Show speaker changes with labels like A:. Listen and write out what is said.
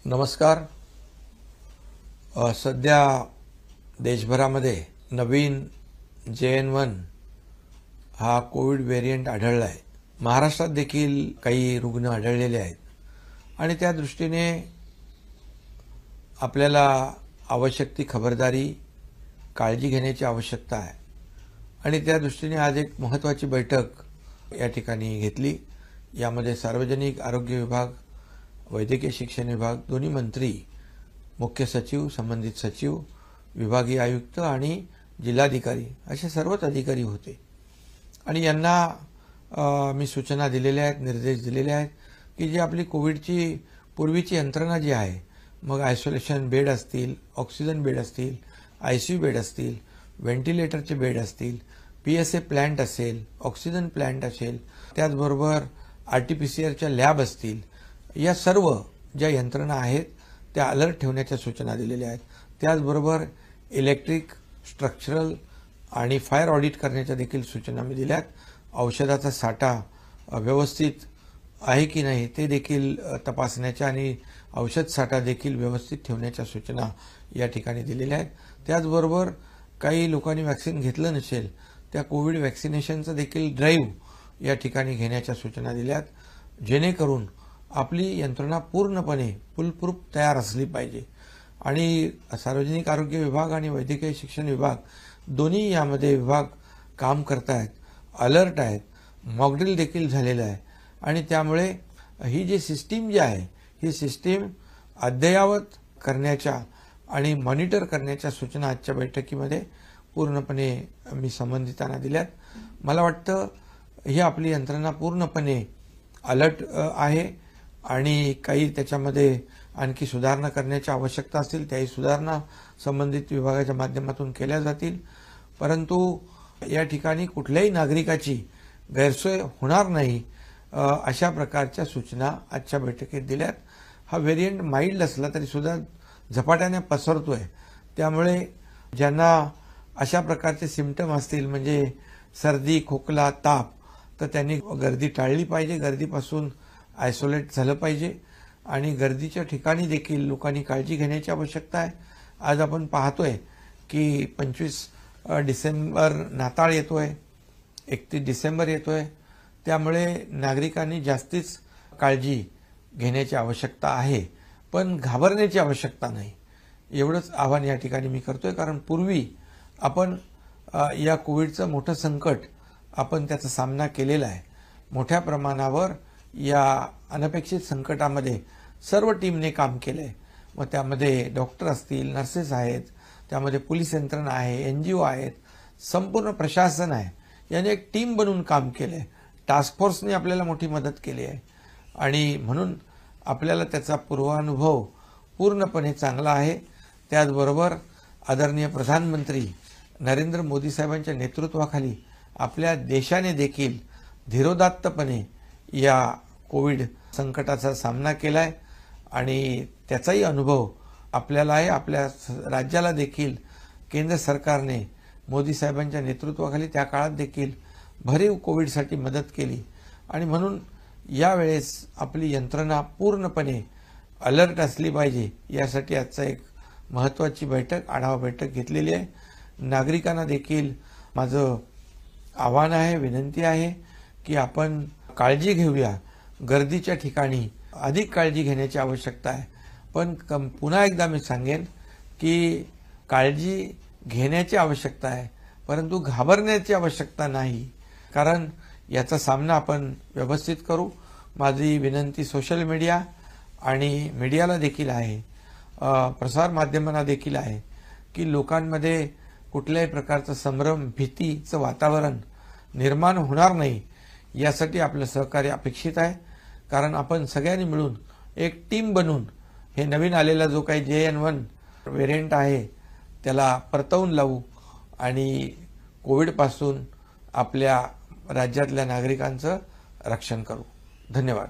A: नमस्कार। सध्या देशभरामध्ये नवीन JN1 हा कोविड व्हेरिएंट आढळला आहे। महाराष्ट्रात देखील काही रुग्ण आढळलेले आहेत आणि त्या दृष्टीने आपल्याला आवश्यक ती खबरदारी काळजी घेण्याची आवश्यकता आहे आणि त्या दृष्टीने आज एक महत्त्वाची बैठक या ठिकाणी घेतली। यामध्ये सार्वजनिक आरोग्य विभाग, वैद्यकीय शिक्षण विभाग, दोन्ही मंत्री, मुख्य सचिव, संबंधित सचिव, विभागीय आयुक्त आणि जिल्हाधिकारी असे सर्वच अधिकारी होते आणि यांना मी सूचना दिलेल्या आहेत, निर्देश दिलेले आहेत की जी आपली कोविडची पूर्वीची यंत्रणा जी आहे, मग आयसोलेशन बेड असतील, ऑक्सिजन बेड असतील, ICU बेड असतील, व्हेंटिलेटरचे बेड असतील, PSA प्लांट असेल, ऑक्सिजन प्लांट असेल, त्याचबरोबर RT-PCR लॅब असतील, या सर्व ज्या यंत्रणा आहेत त्या अलर्ट ठेवण्याच्या सूचना दिलेल्या आहेत। त्याचबरोबर इलेक्ट्रिक, स्ट्रक्चरल आणि फायर ऑडिट करण्याच्या देखील सूचना मी दिल्यात। औषधाचा साठा व्यवस्थित आहे की नाही ते देखील तपासण्याच्या आणि औषध साठा देखील व्यवस्थित ठेवण्याच्या सूचना या ठिकाणी दिलेल्या आहेत। त्याचबरोबर काही लोकांनी वॅक्सिन घेतलं नसेल त्या कोविड वॅक्सिनेशनचं देखील ड्राईव्ह या ठिकाणी घेण्याच्या सूचना दिल्यात, जेणेकरून आपली यंत्रणा पूर्णपणे फुलप्रूफ तयार असली पाहिजे आणि सार्वजनिक आरोग्य विभाग आणि वैद्यकीय शिक्षण विभाग दोन्ही यामध्ये विभाग काम करतायत, अलर्ट आहेत, मॉकड्रिल देखील झालेलं आहे आणि त्यामुळे ही जी सिस्टीम जी आहे ही सिस्टीम अद्ययावत करण्याच्या आणि मॉनिटर करण्याच्या सूचना आजच्या बैठकीमध्ये पूर्णपणे मी संबंधितांना दिल्यात। मला वाटतं ही आपली यंत्रणा पूर्णपणे अलर्ट आहे आणि काही त्याच्यामध्ये आणखी सुधारणा करण्याची आवश्यकता असतील त्याही सुधारणा संबंधित विभागाच्या माध्यमातून केल्या जातील, परंतु या ठिकाणी कुठल्याही नागरिकाची गैरसोय होणार नाही अशा प्रकारच्या सूचना आजच्या बैठकीत दिल्यात। हा व्हेरिएंट माइल्ड असला तरी सुद्धा झपाट्याने पसरतोय, त्यामुळे ज्यांना अशा प्रकारचे सिम्पटम असतील म्हणजे सर्दी, खोकला, ताप, तर त्यांनी गर्दी टाळली पाहिजे, गर्दीपासून आयसोलेट झालं पाहिजे आणि गर्दीच्या ठिकाणी देखील लोकांनी काळजी घेण्याची आवश्यकता आहे। आज आपण पाहतोय की 25 डिसेंबर नाताळ येतोय, 31 डिसेंबर येतोय, त्यामुळे नागरिकांनी जास्तीच काळजी घेण्याची आवश्यकता आहे, पण घाबरण्याची आवश्यकता नाही, एवढंच आवाहन या ठिकाणी मी करतोय। कारण पूर्वी आपण या कोविडचं मोठं संकट आपण त्याचा सामना केलेला आहे। मोठ्या प्रमाणावर या अनपेक्षित संकटामध्ये सर्व टीमने काम केलंय, मग त्यामध्ये डॉक्टर असतील, नर्सेस आहेत, त्यामध्ये पोलीस यंत्रणा आहे, NGO आहेत, संपूर्ण प्रशासन आहे, याने एक टीम बनवून काम केलंय। टास्क फोर्सने आपल्याला मोठी मदत केली आहे आणि म्हणून आपल्याला त्याचा पूर्वानुभव पूर्णपणे चांगला आहे। त्याचबरोबर आदरणीय प्रधानमंत्री नरेंद्र मोदी साहेबांच्या नेतृत्वाखाली आपल्या देशाने देखील धीरोदात्तपणे या कोविड संकटाचा सामना केलाय आणि त्याचाही अनुभव आपल्याला आहे। आपल्या राज्याला देखील केंद्र सरकारने मोदी साहेबांच्या नेतृत्वाखाली त्या काळात देखील भरीव कोविडसाठी मदत केली आणि म्हणून यावेळेस आपली यंत्रणा पूर्णपणे अलर्ट असली पाहिजे, यासाठी आजचा एक महत्त्वाची बैठक, आढावा बैठक घेतलेली आहे। नागरिकांना देखील माझं आव्हान आहे, विनंती आहे की आपण काळजी घेऊया। गर्दीच्या ठिकाणी अधिक काळजी घेण्याची आवश्यकता आहे, पण पुन्हा एकदा मी सांगेन की काळजी घेण्याची आवश्यकता आहे, परंतु घाबरण्याची आवश्यकता नाही, कारण याचा सामना आपण व्यवस्थित करू। माझी विनंती सोशल मीडिया आणि मीडियाला देखील आहे, प्रसार माध्यमांना देखील आहे की लोकांमध्ये कुठल्याही प्रकारचं संभ्रम, भीतीचं वातावरण निर्माण होणार नाही, यासाठी आपलं सहकार्य अपेक्षित आहे। कारण आपण सगळ्यांनी मिळून एक टीम बनून हे नवीन आलेला जो काही JN1 व्हेरिएंट आहे त्याला परतवून लावू आणि कोविडपासून आपल्या राज्यातल्या नागरिकांचं रक्षण करू। धन्यवाद।